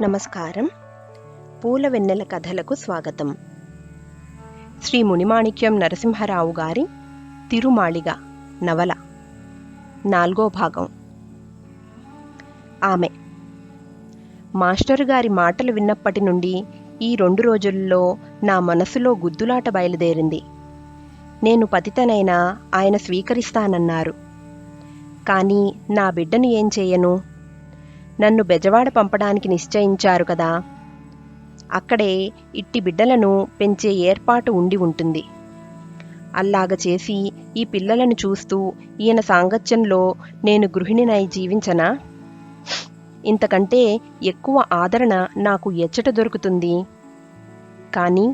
నమస్కారం. పూల వెన్నెల కథలకు స్వాగతం. శ్రీ మునిమాణిక్యం నరసింహారావు గారి తిరుమాళిగ నవల 4వ భాగం. ఆమె. మాస్టర్ గారి మాటలు విన్నప్పటి నుండి ఈ 2 రోజుల్లో నా మనసులో గుద్దులాట బయలుదేరింది. నేను పతితనైనా ఆయన స్వీకరిస్తానన్నారు. కానీ నా బిడ్డను ఏం చేయను? నన్ను బెజవాడ పంపడానికి నిశ్చయించారు కదా. అక్కడే ఇట్టి బిడ్డలను పెంచే ఏర్పాటు ఉండి ఉంటుంది. అల్లాగ చేసి ఈ పిల్లలను చూస్తూ ఈయన సాంగత్యంలో నేను గృహిణినై జీవించనా? ఇంతకంటే ఎక్కువ ఆదరణ నాకు ఎచ్చట దొరుకుతుంది? కానీ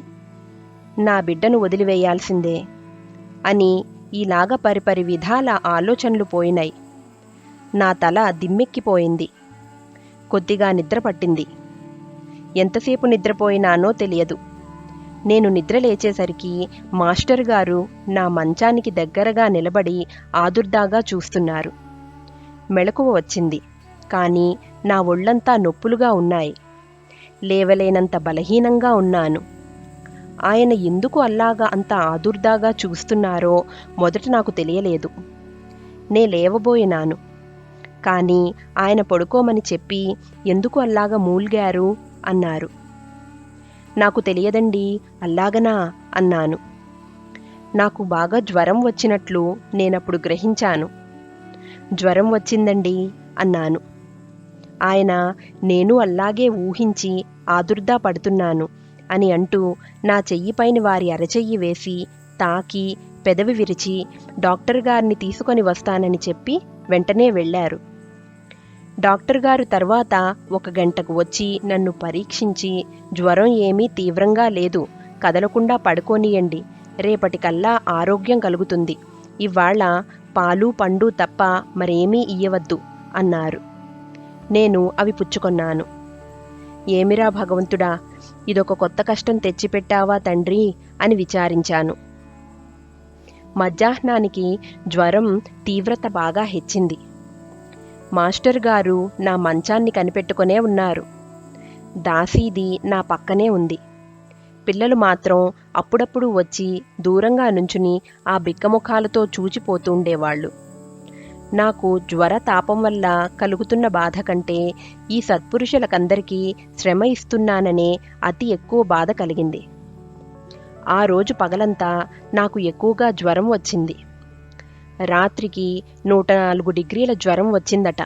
నా బిడ్డను వదిలివేయాల్సిందే అని ఈలాగ పరిపరి విధాల ఆలోచనలు పోయినాయి. నా తల దిమ్మెక్కిపోయింది. కొద్దిగా నిద్ర పట్టింది. ఎంతసేపు నిద్రపోయినానో తెలియదు. నేను నిద్ర లేచేసరికి మాస్టర్ గారు నా మంచానికి దగ్గరగా నిలబడి ఆదుర్దాగా చూస్తున్నారు. మెలకువ వచ్చింది. కానీ నా ఒళ్ళంతా నొప్పులుగా ఉన్నాయి. లేవలేనంత బలహీనంగా ఉన్నాను. ఆయన ఎందుకు అల్లాగా అంత ఆదుర్దాగా చూస్తున్నారో మొదట నాకు తెలియలేదు. నే లేవబోయినాను. కానీ ఆయన పడుకోమని చెప్పి ఎందుకు అల్లాగా మూల్గారు అన్నారు. నాకు తెలియదండి, అల్లాగనా అన్నాను. నాకు బాగా జ్వరం వచ్చినట్లు నేనప్పుడు గ్రహించాను. జ్వరం వచ్చిందండి అన్నాను. ఆయన నేను అల్లాగే ఊహించి ఆదుర్దా పడుతున్నాను అని అంటూ నా చెయ్యిపైన వారి అరచెయ్యి వేసి తాకి పెదవి విరిచి డాక్టర్ గారిని తీసుకొని వస్తానని చెప్పి వెంటనే వెళ్ళారు. డాక్టర్ గారు తర్వాత 1 గంటకు వచ్చి నన్ను పరీక్షించి జ్వరం ఏమీ తీవ్రంగా లేదు, కదలకుండా పడుకోనియండి, రేపటికల్లా ఆరోగ్యం కలుగుతుంది, ఇవాళ పాలు పండు తప్ప మరేమీ ఇయ్యవద్దు అన్నారు. నేను అవి పుచ్చుకొన్నాను. ఏమిరా భగవంతుడా, ఇదొక కొత్త కష్టం తెచ్చిపెట్టావా తండ్రి అని విచారించాను. మధ్యాహ్నానికి జ్వరం తీవ్రత బాగా హెచ్చింది. మాస్టర్ గారు నా మంచాన్ని కనిపెట్టుకునే ఉన్నారు. దాసీది నా పక్కనే ఉంది. పిల్లలు మాత్రం అప్పుడప్పుడు వచ్చి దూరంగా నుంచుని ఆ బిక్కముఖాలతో చూచిపోతుండేవాళ్లు. నాకు జ్వర తాపం వల్ల కలుగుతున్న బాధ కంటే ఈ సత్పురుషులకందరికీ శ్రమ ఇస్తున్నాననే అతి ఎక్కువ బాధ కలిగింది. ఆ రోజు పగలంతా నాకు ఎక్కువగా జ్వరం వచ్చింది. రాత్రికి 104 డిగ్రీల జ్వరం వచ్చిందట.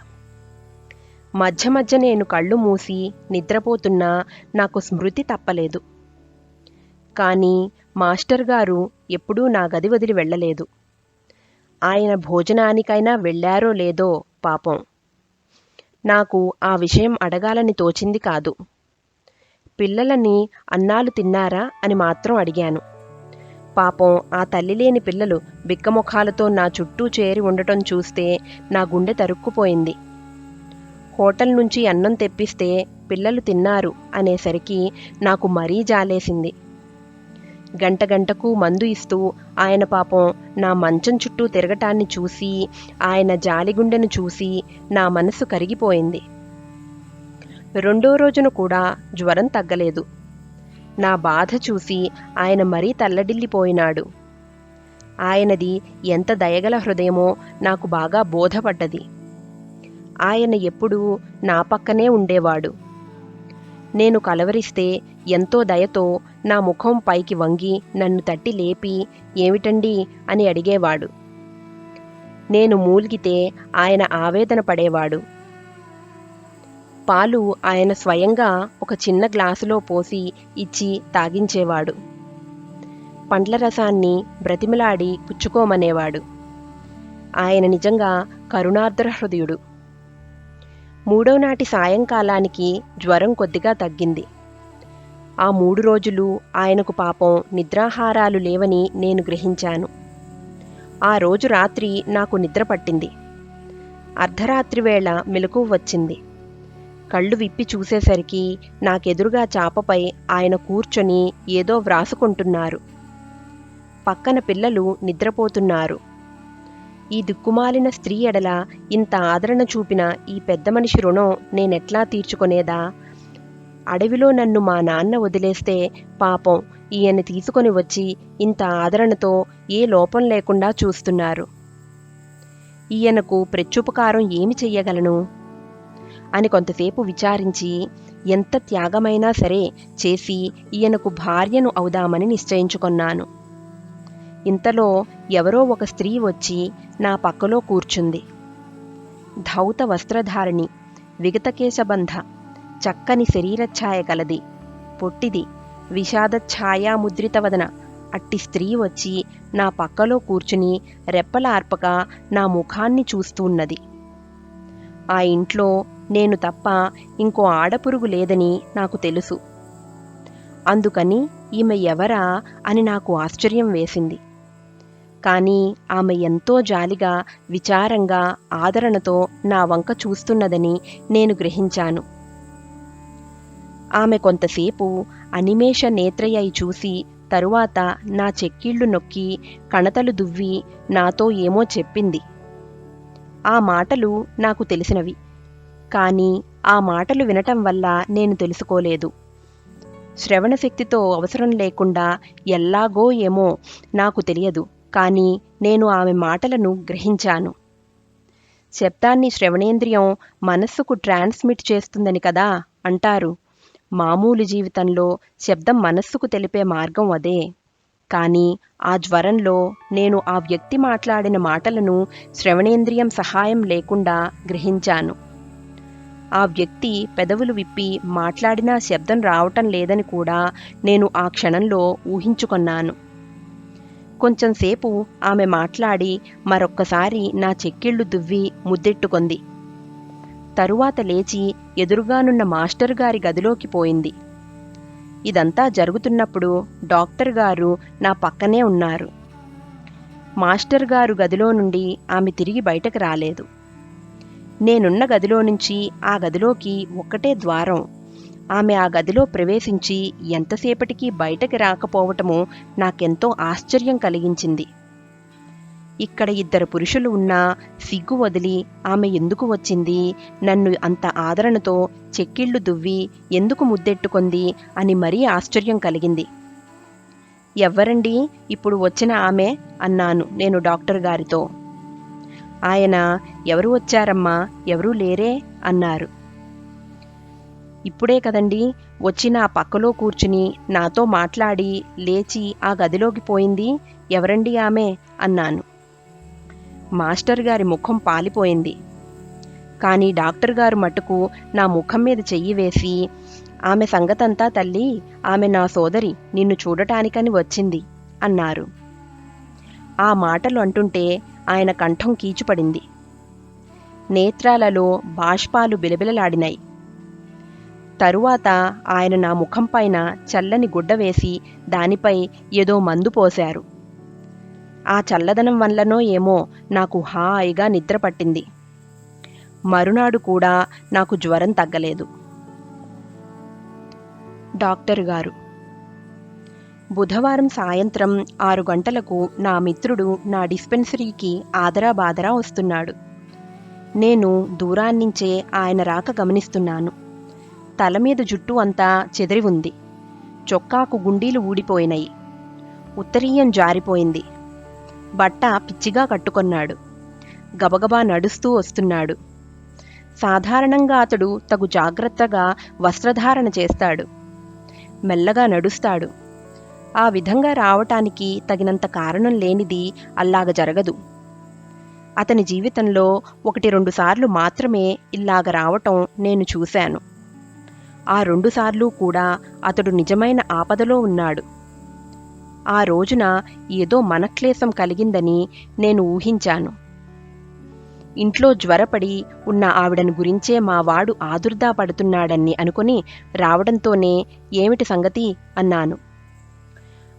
మధ్య మధ్య నేను కళ్ళు మూసి నిద్రపోతున్నా నాకు స్మృతి తప్పలేదు. కానీ మాస్టర్ గారు ఎప్పుడూ నా గది వదిలి వెళ్ళలేదు. ఆయన భోజనానికైనా వెళ్ళారో లేదో పాపం. నాకు ఆ విషయం అడగాలని తోచింది కాదు. పిల్లలని అన్నాలు తిన్నారా అని మాత్రం అడిగాను. పాపం ఆ తల్లిలేని పిల్లలు బిక్కముఖాలతో నా చుట్టూ చేరి ఉండటం చూస్తే నా గుండె తరుక్కుపోయింది. హోటల్ నుంచి అన్నం తెప్పిస్తే పిల్లలు తిన్నారు అనేసరికి నాకు మరీ జాలేసింది. గంట గంటకు మందు ఇస్తూ ఆయన పాపం నా మంచం చుట్టూ తిరగటాన్ని చూసి, ఆయన జాలిగుండెను చూసి నా మనసు కరిగిపోయింది. 2వ రోజున కూడా జ్వరం తగ్గలేదు. నా బాధ చూసి ఆయన మరీ తల్లడిల్లిపోయినాడు. ఆయనది ఎంత దయగల హృదయమో నాకు బాగా బోధపడ్డది. ఆయన ఎప్పుడూ నా పక్కనే ఉండేవాడు. నేను కలవరిస్తే ఎంతో దయతో నా ముఖం పైకి వంగి నన్ను తట్టి లేపి ఏమిటండి అని అడిగేవాడు. నేను మూల్గితే ఆయన ఆవేదన పడేవాడు. పాలు ఆయన స్వయంగా ఒక చిన్న గ్లాసులో పోసి ఇచ్చి తాగించేవాడు. పండ్ల రసాన్ని బ్రతిమలాడి పుచ్చుకోమనేవాడు. ఆయన నిజంగా కరుణార్ద్ర హృదయుడు. 3వ నాటి సాయంకాలానికి జ్వరం కొద్దిగా తగ్గింది. ఆ 3 రోజులు ఆయనకు పాపం నిద్రాహారాలు లేవని నేను గ్రహించాను. ఆ రోజు రాత్రి నాకు నిద్ర పట్టింది. అర్ధరాత్రి వేళ మెలకువ వచ్చింది. కళ్ళు విప్పి చూసేసరికి నాకెదురుగా చాపపై ఆయన కూర్చొని ఏదో వ్రాసుకుంటున్నారు. పక్కన పిల్లలు నిద్రపోతున్నారు. ఈ దిక్కుమాలిన స్త్రీ ఎడల ఇంత ఆదరణ చూపిన ఈ పెద్ద మనిషి రుణం నేనెట్లా తీర్చుకొనేదా అడవిలో నన్ను మా నాన్న వదిలేస్తే పాపం ఈయన తీసుకొని వచ్చి ఇంత ఆదరణతో ఏ లోపం లేకుండా చూస్తున్నారు. ఈయనకు ప్రత్యుపకారం ఏమి చెయ్యగలను అని కొంతసేపు విచారించి ఎంత త్యాగమైనా సరే చేసి ఈయనకు భార్యను అవుదామని నిశ్చయించుకొన్నాను. ఇంతలో ఎవరో ఒక స్త్రీ వచ్చి నా పక్కలో కూర్చుంది. ధౌత వస్త్రధారిణి, విగతకేశబంధ, చక్కని శరీరఛాయ కలది, పొట్టిది, విషాదఛాయాముద్రితవదన అట్టి స్త్రీ వచ్చి నా పక్కలో కూర్చుని రెప్పల ఆర్పక నా ముఖాన్ని చూస్తూన్నది. ఆ ఇంట్లో నేను తప్ప ఇంకో ఆడపురుగు లేదని నాకు తెలుసు. అందుకని ఈమె ఎవరా అని నాకు ఆశ్చర్యం వేసింది. కానీ ఆమె ఎంతో జాలిగా, విచారంగా, ఆదరణతో నా వంక చూస్తున్నదని నేను గ్రహించాను. ఆమె కొంతసేపు అనిమేష నేత్రయ్యి చూసి తరువాత నా చెక్కిళ్లు నొక్కి కణతలు దువ్వి నాతో ఏమో చెప్పింది. ఆ మాటలు నాకు తెలిసినవి, కానీ ఆ మాటలు వినటం వల్ల నేను తెలుసుకోలేదు. శ్రవణశక్తితో అవసరం లేకుండా ఎల్లాగో ఏమో నాకు తెలియదు, కానీ నేను ఆమె మాటలను గ్రహించాను. శబ్దాన్ని శ్రవణేంద్రియం మనస్సుకు ట్రాన్స్మిట్ చేస్తుందని కదా అంటారు. మామూలు జీవితంలో శబ్దం మనస్సుకు తెలిపే మార్గం అదే. కానీ ఆ జ్వరంలో నేను ఆ వ్యక్తి మాట్లాడిన మాటలను శ్రవణేంద్రియం సహాయం లేకుండా గ్రహించాను. ఆ వ్యక్తి పెదవులు విప్పి మాట్లాడినా శబ్దం రావటం లేదని కూడా నేను ఆ క్షణంలో ఊహించుకొన్నాను. కొంచెంసేపు ఆమె మాట్లాడి మరొక్కసారి నా చెక్కిళ్లు దువ్వి ముద్దెట్టుకొంది. తరువాత లేచి ఎదురుగానున్న మాస్టర్ గారి గదిలోకి పోయింది. ఇదంతా జరుగుతున్నప్పుడు డాక్టర్ గారు నా పక్కనే ఉన్నారు. మాస్టర్ గారు గదిలో నుండి ఆమె తిరిగి బయటకు రాలేదు. నేనున్న గదిలో నుంచి ఆ గదిలోకి ఒక్కటే ద్వారం. ఆమె ఆ గదిలో ప్రవేశించి ఎంతసేపటికి బయటకి రాకపోవటమో నాకెంతో ఆశ్చర్యం కలిగించింది. ఇక్కడ ఇద్దరు పురుషులు ఉన్నా సిగ్గు వదిలి ఆమె ఎందుకు వచ్చింది, నన్ను అంత ఆదరణతో చెక్కిళ్లు దువ్వి ఎందుకు ముద్దెట్టుకొంది అని మరీ ఆశ్చర్యం కలిగింది. ఎవ్వరండి ఇప్పుడు వచ్చిన ఆమె అన్నాను నేను డాక్టర్ గారితో. ఆయన, ఎవరు వచ్చారమ్మా, ఎవరూ లేరే అన్నారు. ఇప్పుడే కదండి వచ్చి నా పక్కలో కూర్చుని నాతో మాట్లాడి లేచి ఆ గదిలోకి పోయింది, ఎవరండి ఆమె అన్నాను. మాస్టర్ గారి ముఖం పాలిపోయింది. కానీ డాక్టర్ గారు మటుకు నా ముఖం మీద చెయ్యి వేసి, ఆమె సంగతంతా తల్లి, ఆమె నా సోదరి, నిన్ను చూడటానికని వచ్చింది అన్నారు. ఆ మాటలు అంటుంటే ఆయన కంఠం కీచుపడింది. నేత్రాలలో బాష్పాలు బిలబిలలాడినాయి. తరువాత ఆయన నా ముఖంపైన చల్లని గుడ్డ వేసి దానిపై ఏదో మందు పోశారు. ఆ చల్లదనం వల్లనో ఏమో నాకు హాయిగా నిద్ర పట్టింది. మరునాడు కూడా నాకు జ్వరం తగ్గలేదు. డాక్టర్ గారు బుధవారం సాయంత్రం 6 గంటలకు నా మిత్రుడు నా డిస్పెన్సరీకి ఆదరాబాదరా వస్తున్నాడు. నేను దూరాన్నించే ఆయన రాక గమనిస్తున్నాను. తలమీద జుట్టు అంతా చెదిరి ఉంది. చొక్కాకు గుండీలు ఊడిపోయినాయి. ఉత్తరీయం జారిపోయింది. బట్ట పిచ్చిగా కట్టుకొన్నాడు. గబగబా నడుస్తూ వస్తున్నాడు. సాధారణంగా అతడు తగు జాగ్రత్తగా వస్త్రధారణ చేస్తాడు. మెల్లగా నడుస్తాడు. ఆ విధంగా రావటానికి తగినంత కారణం లేనిది అల్లాగ జరగదు. అతని జీవితంలో 1-2 సార్లు మాత్రమే ఇల్లాగ రావటం నేను చూశాను. ఆ 2 సార్లు కూడా అతడు నిజమైన ఆపదలో ఉన్నాడు. ఆ రోజున ఏదో మనక్లేశం కలిగిందని నేను ఊహించాను. ఇంట్లో జ్వరపడి ఉన్న ఆవిడను గురించే మా వాడు ఆదుర్దా పడుతున్నాడని అనుకుని రావడంతోనే ఏమిటి సంగతి అన్నాను.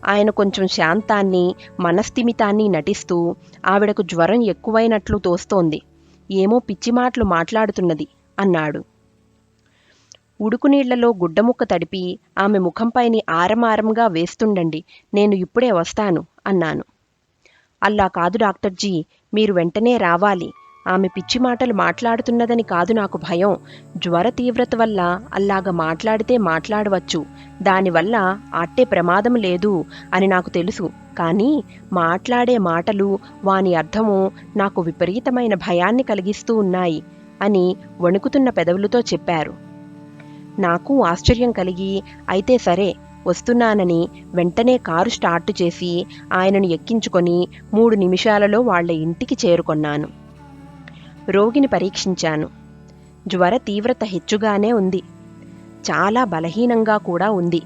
ఆయన కొంచెం శాంతాన్ని, మనస్థిమితాన్ని నటిస్తూ, ఆవిడకు జ్వరం ఎక్కువైనట్లు తోస్తోంది, ఏమో పిచ్చిమాటలు మాట్లాడుతున్నది అన్నాడు. ఉడుకునీళ్లలో గుడ్డముక్క తడిపి ఆమె ముఖంపైని ఆరమారంగా వేస్తుండండి, నేను ఇప్పుడే వస్తాను అన్నాను. అల్లా కాదు డాక్టర్జీ, మీరు వెంటనే రావాలి, ఆమె పిచ్చి మాటలు మాట్లాడుతున్నదని కాదు నాకు భయం. జ్వర తీవ్రత వల్ల అల్లాగ మాట్లాడితే మాట్లాడవచ్చు, దానివల్ల అట్టే ప్రమాదం లేదు అని నాకు తెలుసు. కానీ మాట్లాడే మాటలు, వాని అర్థము నాకు విపరీతమైన భయాన్ని కలిగిస్తూ ఉన్నాయి అని వణుకుతున్న పెదవులతో చెప్పారు. నాకు ఆశ్చర్యం కలిగి, అయితే సరే వస్తున్నానని వెంటనే కారు స్టార్టు చేసి ఆయనను ఎక్కించుకొని 3 నిమిషాలలో వాళ్ల ఇంటికి చేరుకొన్నాను. రోగిని పరీక్షించాను. జ్వర తీవ్రత హెచ్చుగానే ఉంది. చాలా బలహీనంగా కూడా ఉంది.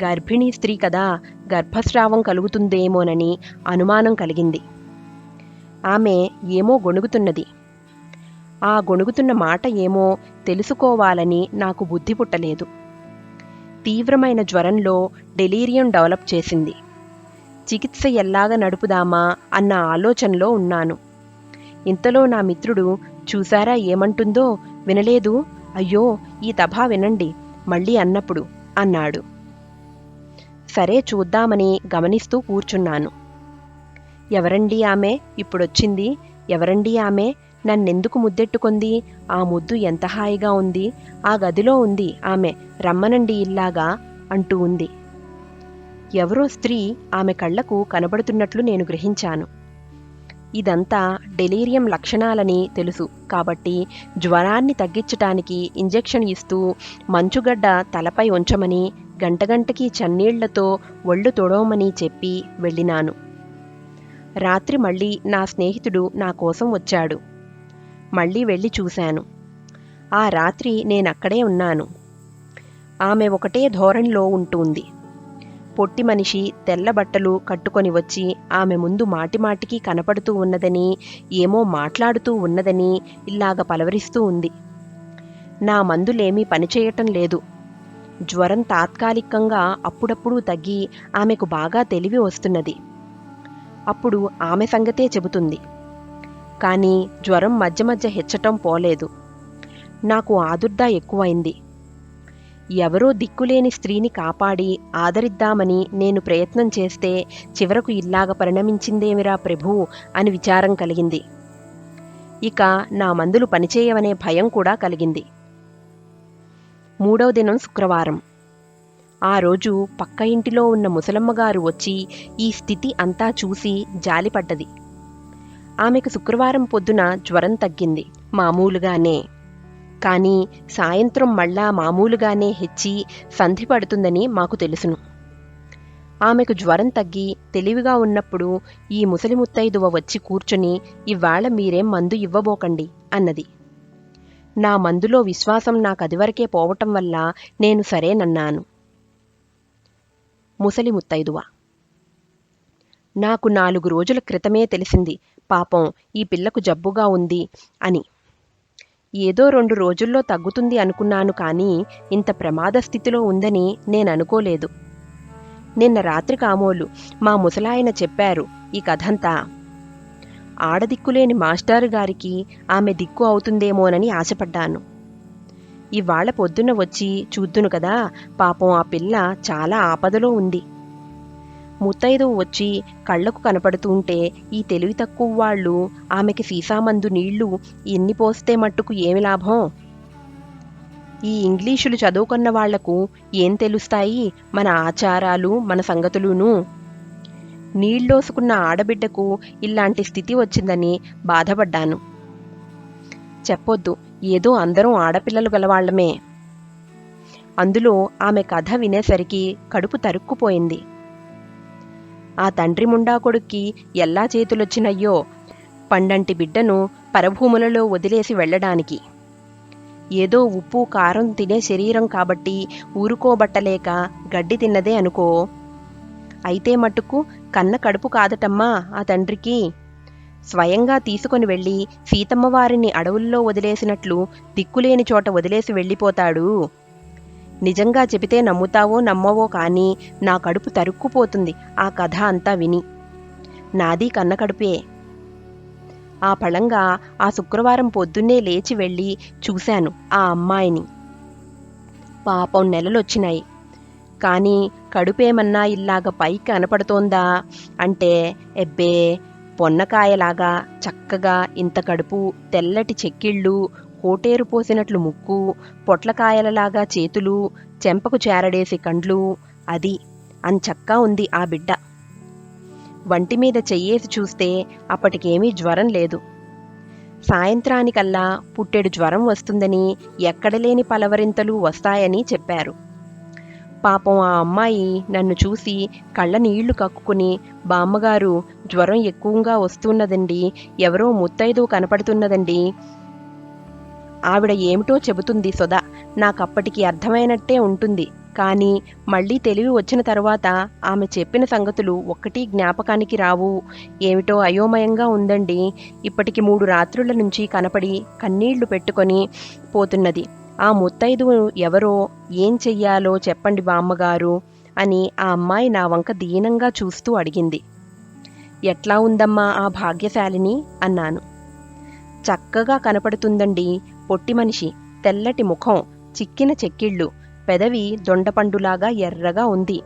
గర్భిణీ స్త్రీ కదా, గర్భస్రావం కలుగుతుందేమోనని అనుమానం కలిగింది. ఆమె ఏమో గొణుగుతున్నది. ఆ గొణుగుతున్న మాట ఏమో తెలుసుకోవాలని నాకు బుద్ధి పుట్టలేదు. తీవ్రమైన జ్వరంలో డెలీరియం డెవలప్ చేసింది. చికిత్స ఎల్లాగ నడుపుదామా అన్న ఆలోచనలో ఉన్నాను. ఇంతలో నా మిత్రుడు, చూశారా ఏమంటుందో, వినలేదు? అయ్యో, ఈ తభా వినండి మళ్ళీ అన్నప్పుడు అన్నాడు. సరే చూద్దామని గమనిస్తూ కూర్చున్నాను. ఎవరండి ఆమె ఇప్పుడొచ్చింది? ఎవరండి ఆమె? నన్నెందుకు ముద్దెట్టుకుంది? ఆ ముద్దు ఎంత హాయిగా ఉంది. ఆ గదిలో ఉంది ఆమె, రమ్మనండి ఇల్లాగా అంటూ ఉంది. ఎవరో స్త్రీ ఆమె కళ్లకు కనబడుతున్నట్లు నేను గ్రహించాను. ఇదంతా డెలీరియం లక్షణాలని తెలుసు కాబట్టి జ్వరాన్ని తగ్గించటానికి ఇంజెక్షన్ ఇస్తూ మంచుగడ్డ తలపై ఉంచమని, గంటగంటకి చన్నీళ్లతో ఒళ్ళు తొడవమని చెప్పి వెళ్ళినాను. రాత్రి మళ్ళీ నా స్నేహితుడు నా కోసం వచ్చాడు. మళ్ళీ వెళ్ళి చూశాను. ఆ రాత్రి నేనక్కడే ఉన్నాను. ఆమె ఒకటే ధోరణిలో ఉంటుంది. పొట్టి మనిషి తెల్ల బట్టలు కట్టుకొని వచ్చి ఆమె ముందు మాటిమాటికి కనపడుతూ ఉన్నదని, ఏమో మాట్లాడుతూ ఉన్నదని ఇల్లాగ పలవరిస్తూ ఉంది. నా మందులేమీ పనిచేయటం లేదు. జ్వరం తాత్కాలికంగా అప్పుడప్పుడు తగ్గి ఆమెకు బాగా తెలివి వస్తున్నది. అప్పుడు ఆమె సంగతే చెబుతుంది. కానీ జ్వరం మధ్య మధ్య హెచ్చటం పోలేదు. నాకు ఆదుర్దా ఎక్కువైంది. ఎవరో దిక్కులేని స్త్రీని కాపాడి ఆదరిద్దామని నేను ప్రయత్నం చేస్తే చివరకు ఇల్లాగ పరిణమించిందేమిరా ప్రభూ అని విచారం కలిగింది. ఇక నా మందులు పనిచేయవనే భయం కూడా కలిగింది. 3వ దినం శుక్రవారం. ఆ రోజు పక్క ఇంటిలో ఉన్న ముసలమ్మగారు వచ్చి ఈ స్థితి అంతా చూసి జాలిపడ్డది. ఆమెకు శుక్రవారం పొద్దున జ్వరం తగ్గింది మామూలుగానే. కానీ సాయంత్రం మళ్ళా మామూలుగానే హెచ్చి సంధి పడుతుందని మాకు తెలుసును. ఆమెకు జ్వరం తగ్గి తెలివిగా ఉన్నప్పుడు ఈ ముసలి ముత్తైదువ వచ్చి కూర్చుని, ఇవాళ మీరేం మందు ఇవ్వబోకండి అన్నది. నా మందులో విశ్వాసం నాకదివరకే పోవటం వల్ల నేను సరేనన్నాను. ముసలి ముత్తైదువ: నాకు 4 రోజుల క్రితమే తెలిసింది పాపం ఈ పిల్లకు జబ్బుగా ఉంది అని. ఏదో 2 రోజుల్లో తగ్గుతుంది అనుకున్నాను, కానీ ఇంత ప్రమాద స్థితిలో ఉందని నేననుకోలేదు. నిన్న రాత్రి కామోలు మా ముసలాయన చెప్పారు ఈ కథంతా. ఆడదిక్కులేని మాస్టారు గారికి ఆమె దిక్కు అవుతుందేమోనని ఆశపడ్డాను. ఇవాళ పొద్దున వచ్చి చూద్దును కదా, పాపం ఆ పిల్ల చాలా ఆపదలో ఉంది. ముత్తైదువు వచ్చి కళ్లకు కనపడుతుంటే ఈ తెలివి తక్కువ వాళ్ళు ఆమెకి సీసామందు నీళ్లు ఎన్ని పోస్తే మట్టుకు ఏమి లాభం? ఈ ఇంగ్లీషులు చదువుకున్న వాళ్లకు ఏం తెలుస్తాయి మన ఆచారాలు, మన సంగతులును? నీళ్లోసుకున్న ఆడబిడ్డకు ఇలాంటి స్థితి వచ్చిందని బాధపడ్డాను. చెప్పొద్దు, ఏదో అందరం ఆడపిల్లలు గలవాళ్లమే. అందులో ఆమె కథ వినేసరికి కడుపు తరుక్కుపోయింది. ఆ తండ్రి ముండా కొడుక్కి ఎలా చేతులొచ్చినయ్యో పండంటి బిడ్డను పరభూములలో వదిలేసి వెళ్లడానికి. ఏదో ఉప్పు కారం తినే శరీరం కాబట్టి ఊరుకోబట్టలేక గడ్డి తిన్నదే అనుకో. అయితే మట్టుకు కన్న కడుపు కాదటమ్మా ఆ తండ్రికి. స్వయంగా తీసుకొని వెళ్ళి సీతమ్మవారిని అడవుల్లో వదిలేసినట్లు దిక్కులేని చోట వదిలేసి వెళ్ళిపోతాడు. నిజంగా చెబితే నమ్ముతావో నమ్మవో కానీ నా కడుపు తరుక్కుపోతుంది ఆ కథ అంతా విని. నాది కన్న కడుపే. ఆ ఫలంగా ఆ శుక్రవారం పొద్దున్నే లేచి వెళ్ళి చూశాను ఆ అమ్మాయిని. పాపం నెలలొచ్చినాయి, కానీ కడుపేమన్నా ఇల్లాగ పైకి కనపడుతోందా అంటే ఎబ్బే పొన్నకాయలాగా చక్కగా ఇంత కడుపు, తెల్లటి చెక్కిళ్ళు, కోటేరు పోసినట్లు ముక్కు, పొట్లకాయలలాగా చేతులు, చెంపకు చేరడేసి కండ్లు, అది అంచక్కా ఉంది ఆ బిడ్డ. వంటిమీద చెయ్యేసి చూస్తే అప్పటికేమీ జ్వరం లేదు. సాయంత్రానికల్లా పుట్టెడు జ్వరం వస్తుందని, ఎక్కడలేని పలవరింతలు వస్తాయని చెప్పారు. పాపం ఆ అమ్మాయి నన్ను చూసి కళ్ళ నీళ్లు కక్కుకుని, బామ్మగారు జ్వరం ఎక్కువగా వస్తున్నదండి, ఎవరో ముత్తైదు కనపడుతున్నదండి, ఆవిడ ఏమిటో చెబుతుంది సొద, నాకప్పటికి అర్థమైనట్టే ఉంటుంది, కానీ మళ్ళీ తెలివి వచ్చిన తరువాత ఆమె చెప్పిన సంగతులు ఒక్కటీ జ్ఞాపకానికి రావు, ఏమిటో అయోమయంగా ఉందండి, ఇప్పటికి 3 రాత్రుల నుంచి కనపడి కన్నీళ్లు పెట్టుకొని పోతున్నది, ఆ ముత్తైదు ఎవరో, ఏం చెయ్యాలో చెప్పండి బామ్మగారు అని ఆ అమ్మాయి నా వంక దీనంగా చూస్తూ అడిగింది. ఎట్లా ఉందమ్మా ఆ భాగ్యశాలిని అన్నాను. చక్కగా కనపడుతుందండి, పొట్టి మనిషి, తెల్లటి ముఖం, చిక్కిన చెక్కిళ్ళు, పెదవి దొండపండులాగా ఎర్రగా ఉంది,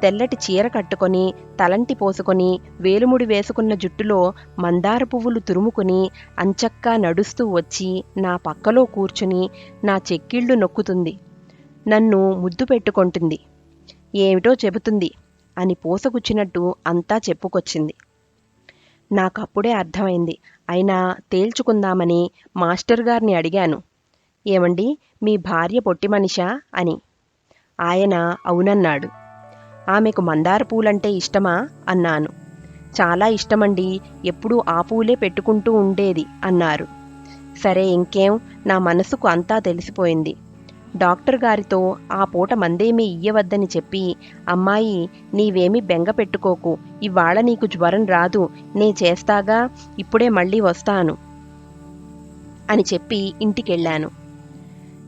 తెల్లటి చీర కట్టుకొని, తలంటి పోసుకొని, వేలుముడి వేసుకున్న జుట్టులో మందార పువ్వులు తురుముకుని అంచక్కా నడుస్తూ వచ్చి నా పక్కలో కూర్చుని నా చెక్కిళ్ళు నొక్కుతుంది, నన్ను ముద్దు పెట్టుకుంటుంది, ఏమిటో చెబుతుంది అని పూసగుచ్చినట్టు అంతా చెప్పుకొచ్చింది. నాకప్పుడే అర్థమైంది. అయినా తేల్చుకుందామని మాస్టర్ గారిని అడిగాను, ఏమండి మీ భార్య పొట్టి మనిషా అని. ఆయన అవునన్నాడు. ఆమెకు మందార పూలంటే ఇష్టమా అన్నాను. చాలా ఇష్టమండి, ఎప్పుడూ ఆ పూలే పెట్టుకుంటూ ఉండేది అన్నారు. సరే ఇంకేం, నా మనసుకు అంతా తెలిసిపోయింది. డాక్టర్ గారితో ఆ పూట మందేమీ ఇయ్యవద్దని చెప్పి, అమ్మాయి నీవేమీ బెంగ పెట్టుకోకు, ఇవాళ నీకు జ్వరం రాదు, నే చేస్తాగా, ఇప్పుడే మళ్ళీ వస్తాను అని చెప్పి ఇంటికెళ్ళాను.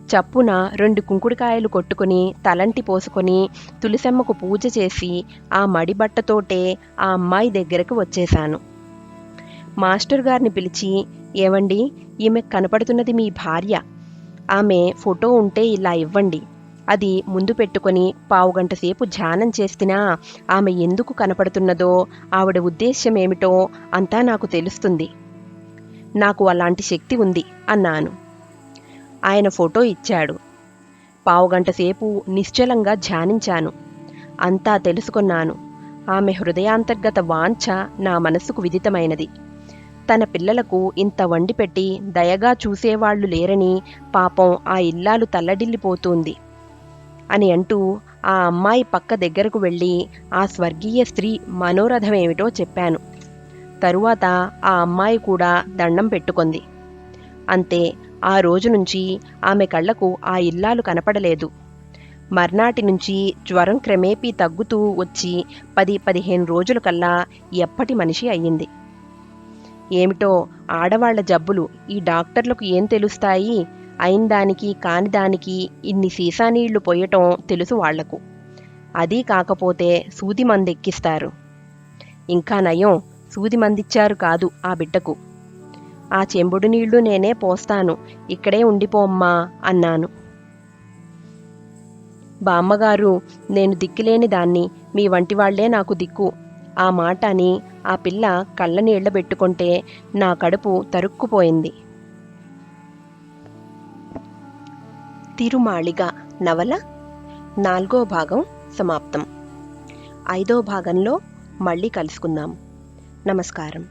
చప్పున 2 కుంకుడుకాయలు కొట్టుకుని, తలంటి పోసుకొని, తులసమ్మకు పూజ చేసి, ఆ మడిబట్టతోటే ఆ అమ్మాయి దగ్గరకు వచ్చేశాను. మాస్టర్ గారిని పిలిచి, ఏవండి ఈమె కనపడుతున్నది మీ భార్య, ఆమె ఫోటో ఉంటే ఇలా ఇవ్వండి, అది ముందు పెట్టుకొని పావుగంట సేపు ధ్యానం చేసినా ఆమె ఎందుకు కనపడుతున్నదో, ఆవిడ ఉద్దేశ్యమేమిటో అంతా నాకు తెలుస్తుంది, నాకు అలాంటి శక్తి ఉంది అన్నాను. ఆయన ఫోటో ఇచ్చాడు. పావుగంట సేపు నిశ్చలంగా ధ్యానించాను. అంతా తెలుసుకున్నాను. ఆమె హృదయాంతర్గత వాంఛ నా మనస్సుకు విదితమైనది. తన పిల్లలకు ఇంత వండిపెట్టి దయగా చూసేవాళ్లు లేరని పాపం ఆ ఇల్లాలు తల్లడిల్లిపోతుంది అని అంటూ ఆ అమ్మాయి పక్క దగ్గరకు వెళ్ళి ఆ స్వర్గీయ స్త్రీ మనోరథమేమిటో చెప్పాను. తరువాత ఆ అమ్మాయి కూడా దండం పెట్టుకుంది. అంతే, ఆ రోజు నుంచి ఆమె కళ్లకు ఆ ఇల్లాలు కనపడలేదు. మర్నాటి నుంచి జ్వరం క్రమేపీ తగ్గుతూ వచ్చి 10-15 రోజులకల్లా ఎప్పటి మనిషి అయ్యింది. ఏమిటో ఆడవాళ్ల జబ్బులు ఈ డాక్టర్లకు ఏం తెలుస్తాయి, అయినదానికి కానిదానికి ఇన్ని సీసానీళ్లు పొయ్యటం తెలుసు వాళ్లకు. అదీ కాకపోతే సూది మందెక్కిస్తారు. ఇంకా నయం, సూది మందిచ్చారు కాదు ఆ బిడ్డకు. ఆ చెంబుడు నీళ్లు నేనే పోస్తాను, ఇక్కడే ఉండిపోమ్మా అన్నాను. బామ్మగారు, నేను దిక్కులేని దాన్ని, మీ వంటివాళ్లే నాకు దిక్కు, ఆ మాట అని ఆ పిల్ల కళ్ళ నీళ్ల పెట్టుకుంటే నా కడుపు తరుక్కుపోయింది. తిరుమాళిగా నవల 4వ భాగం సమాప్తం. 5వ భాగంలో మళ్ళీ కలుసుకుందాం. నమస్కారం.